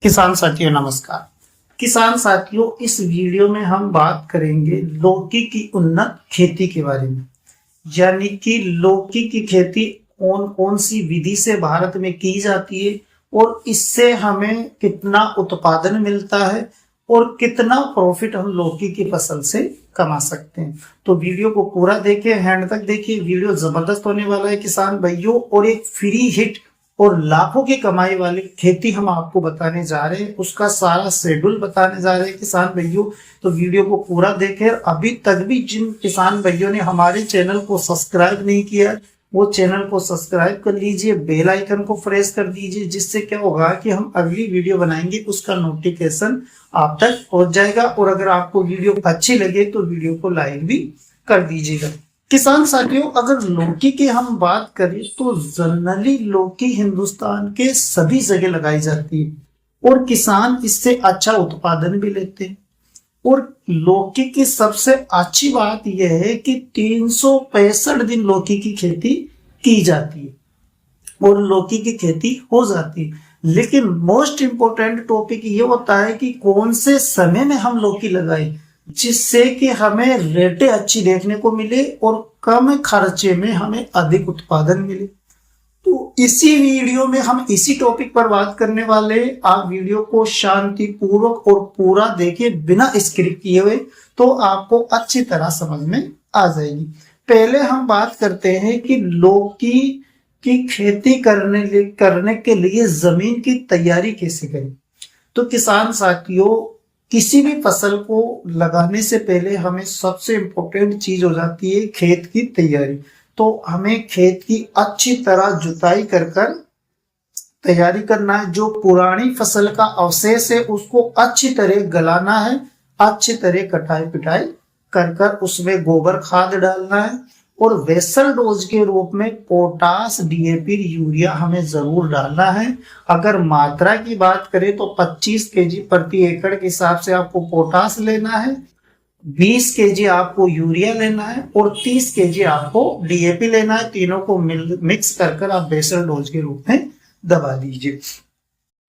किसान साथियों नमस्कार। किसान साथियों, इस वीडियो में हम बात करेंगे लौकी की उन्नत खेती के बारे में। यानी कि लौकी की खेती कौन कौन सी विधि से भारत में की जाती है और इससे हमें कितना उत्पादन मिलता है और कितना प्रॉफिट हम लौकी की फसल से कमा सकते हैं। तो वीडियो को पूरा देखिए, एंड तक देखिए। वीडियो जबरदस्त होने वाला है किसान भाइयों, और एक फ्री हिट और लाखों की कमाई वाली खेती हम आपको बताने जा रहे हैं। उसका सारा शेड्यूल बताने जा रहे हैं किसान भाइयों। तो वीडियो को पूरा देखें। अभी तक भी जिन किसान भाइयों ने हमारे चैनल को सब्सक्राइब नहीं किया, वो चैनल को सब्सक्राइब कर लीजिए, बेल आइकन को प्रेस कर दीजिए, जिससे क्या होगा कि हम अगली वीडियो बनाएंगे उसका नोटिफिकेशन आप तक पहुंच जाएगा। और अगर आपको वीडियो अच्छी लगे तो वीडियो को लाइक भी कर दीजिएगा। किसान साथियों, अगर लौकी की हम बात करें तो जनरली लौकी हिंदुस्तान के सभी जगह लगाई जाती है और किसान इससे अच्छा उत्पादन भी लेते हैं। और लौकी की सबसे अच्छी बात यह है कि 365 दिन लौकी की खेती की जाती है और लौकी की खेती हो जाती है। लेकिन मोस्ट इंपोर्टेंट टॉपिक ये होता है कि कौन से समय में हम लौकी लगाएं, जिससे कि हमें रेटें अच्छी देखने को मिले और कम खर्चे में हमें अधिक उत्पादन मिले। तो इसी वीडियो में हम इसी टॉपिक पर बात करने वाले। आप वीडियो को शांति पूर्वक और पूरा देखिए, बिना स्क्रिप्ट किए हुए, तो आपको अच्छी तरह समझ में आ जाएगी। पहले हम बात करते हैं कि लौकी की खेती करने के लिए जमीन की तैयारी कैसे करें। तो किसान साथियों, किसी भी फसल को लगाने से पहले हमें सबसे इम्पोर्टेंट चीज हो जाती है खेत की तैयारी। तो हमें खेत की अच्छी तरह जुताई कर तैयारी करना है। जो पुरानी फसल का अवशेष है उसको अच्छी तरह गलाना है, अच्छी तरह कटाई पिटाई कर उसमें गोबर खाद डालना है। और वेसल डोज के रूप में पोटास, डीएपी, यूरिया हमें जरूर डालना है। अगर मात्रा की बात करें तो 25 केजी प्रति एकड़ के हिसाब से आपको पोटास लेना है, 20 केजी आपको यूरिया लेना है और 30 केजी आपको डीएपी लेना है। तीनों को मिक्स कर आप बेसल डोज के रूप में दबा दीजिए।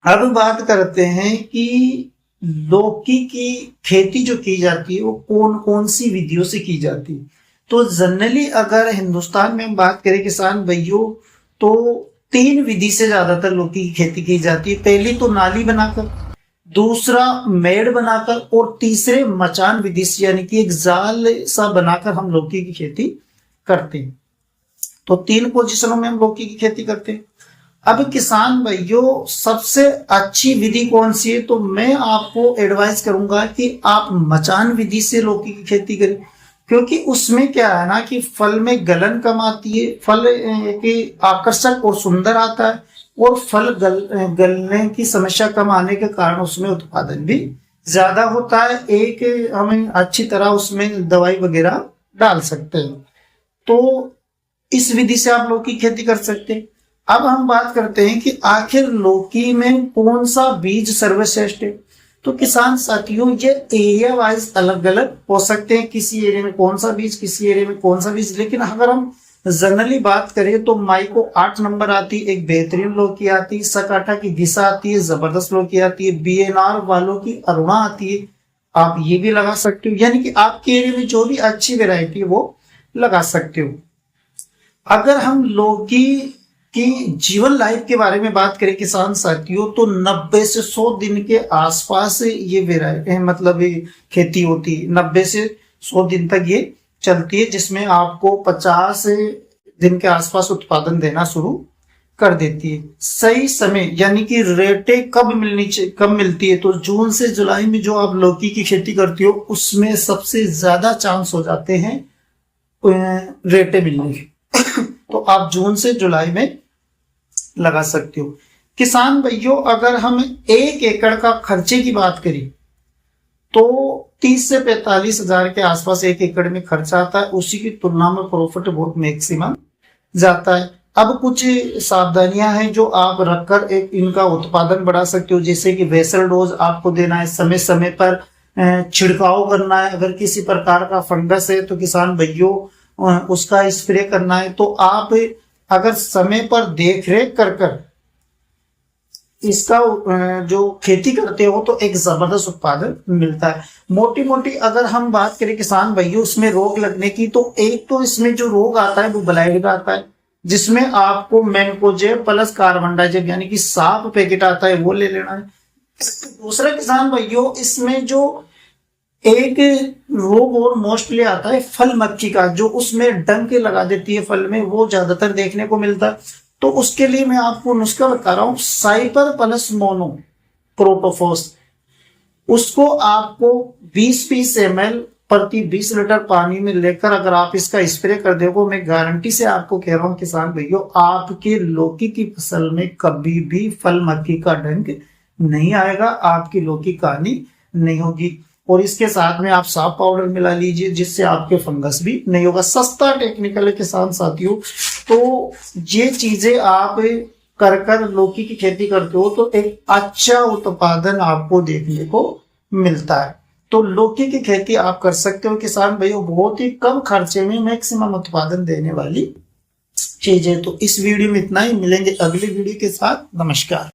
अब बात करते हैं कि लौकी की खेती जो की जाती है वो कौन कौन सी विधियों से की जाती है। तो जनरली अगर हिंदुस्तान में हम बात करें किसान भाइयों, तो 3 विधि से ज्यादातर लौकी की खेती की जाती है। पहली तो नाली बनाकर, दूसरा मेड़ बनाकर और तीसरे मचान विधि से, यानी कि एक जाल सा बनाकर हम लौकी की खेती करते हैं। तो 3 पोजीशनों में हम लौकी की खेती करते हैं। अब किसान भाइयों, सबसे अच्छी विधि कौन सी है? तो मैं आपको एडवाइस करूंगा कि आप मचान विधि से लौकी की खेती करें, क्योंकि उसमें क्या है ना कि फल में गलन कम आती है, फल के आकर्षक और सुंदर आता है और फल गलने की समस्या कम आने के कारण उसमें उत्पादन भी ज्यादा होता है। एक हमें अच्छी तरह उसमें दवाई वगैरह डाल सकते हैं। तो इस विधि से आप लौकी की खेती कर सकते हैं। अब हम बात करते हैं कि आखिर लौकी में कौन सा बीज सर्वश्रेष्ठ है। तो किसान साथियों, ये एरिया वाइज अलग अलग हो सकते हैं, किसी एरिया में कौन सा बीज, किसी एरिया में कौन सा बीज। लेकिन अगर हम जनरली बात करें तो माइको 8 नंबर आती है, एक बेहतरीन लौकी आती है, सकाटा की दिशा आती है, जबरदस्त लौकी आती है, बीएनआर वालों की अरुणा आती है। आप ये भी लगा सकते हो, यानी कि आपके एरिया में जो भी अच्छी वेराइटी है वो लगा सकते हो। अगर हम लौकी की जीवन लाइफ के बारे में बात करें किसान साथियों, तो 90 से 100 दिन के आसपास ये वेराइटी मतलब ये खेती होती है। 90 से 100 दिन तक ये चलती है, जिसमें आपको 50 दिन के आसपास उत्पादन देना शुरू कर देती है। सही समय यानी कि रेटें कब मिलती है, तो जून से जुलाई में जो आप लौकी की खेती करती हो उसमें सबसे ज्यादा चांस हो जाते हैं रेटें मिलने के। तो आप जून से जुलाई में लगा सकते हो। किसान भाइयों, अगर हम 1 एकड़ का खर्चे की बात करें तो 30 से 45 हजार के आसपास 1 एकड़ में खर्चा आता है। उसी की तुलना में प्रॉफिट बहुत मैक्सिमम जाता है। अब कुछ सावधानियां हैं जो आप रखकर एक इनका उत्पादन बढ़ा सकते हो, जैसे कि वेसल डोज आपको देना है, समय समय पर छिड़काव करना है। अगर किसी प्रकार का फंगस है तो किसान भाइयों उसका स्प्रे करना है। तो आप अगर समय पर देख रेख कर इसका जो खेती करते हो तो एक जबरदस्त उत्पादन मिलता है। मोटी मोटी अगर हम बात करें किसान भाइयों इसमें रोग लगने की, तो एक तो इसमें जो रोग आता है वो ब्लाइट का आता है, जिसमें आपको मैंकोजेब प्लस कार्बन डाइजेब यानी कि सांप पैकेट आता है वो ले लेना है। दूसरा किसान भाइयों इसमें जो एक रोग और मोस्टली आता है फल मक्खी का, जो उसमें डंक लगा देती है फल में, वो ज्यादातर देखने को मिलता है। तो उसके लिए मैं आपको नुस्खा बता रहा हूं, साइपर प्लस मोनो क्रोटोफॉस। उसको आपको 20-20 ml प्रति 20 लीटर पानी में लेकर अगर आप इसका स्प्रे कर दोगे, मैं गारंटी से आपको कह रहा हूं किसान भाइयों, आपके लौकी की फसल में कभी भी फल मक्खी का डंक नहीं आएगा, आपकी लौकी की हानि नहीं होगी। और इसके साथ में आप साफ पाउडर मिला लीजिए, जिससे आपके फंगस भी नहीं होगा। सस्ता टेक्निकल है किसान साथियों। तो ये चीजें आप कर लौकी की खेती करते हो तो एक अच्छा उत्पादन आपको देखने को मिलता है। तो लौकी की खेती आप कर सकते हो किसान भाइयों, बहुत ही कम खर्चे में मैक्सिमम उत्पादन देने वाली चीज है। तो इस वीडियो में इतना ही, मिलेंगे अगली वीडियो के साथ। नमस्कार।